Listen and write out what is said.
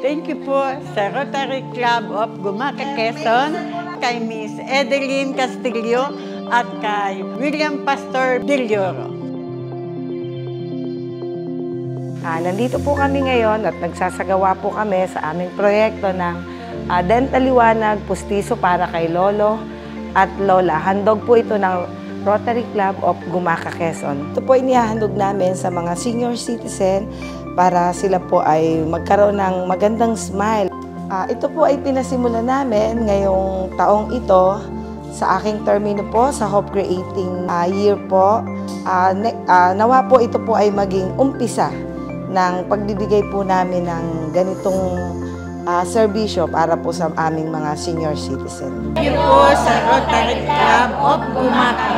Thank you po sa Rotary Club of Gumaca, Quezon, kay Miss Edeline Castillo at kay William Pastor Dilioro. Nandito po kami ngayon at nagsasagawa po kami sa aming proyekto ng Dental Liwanag Pustiso para kay Lolo at Lola. Handog po ito ng Rotary Club of Gumaca, Quezon. Ito po inihahandog namin sa mga senior citizen para sila po ay magkaroon ng magandang smile. Ito po ay pinasimulan namin ngayong taong ito sa aking termino po sa Hope Creating Year po. Nawa po ito po ay maging umpisa ng pagbibigay po namin ng ganitong serbisyo para po sa aming mga senior citizen. Thank you po sa Rotary Club of Gumaca.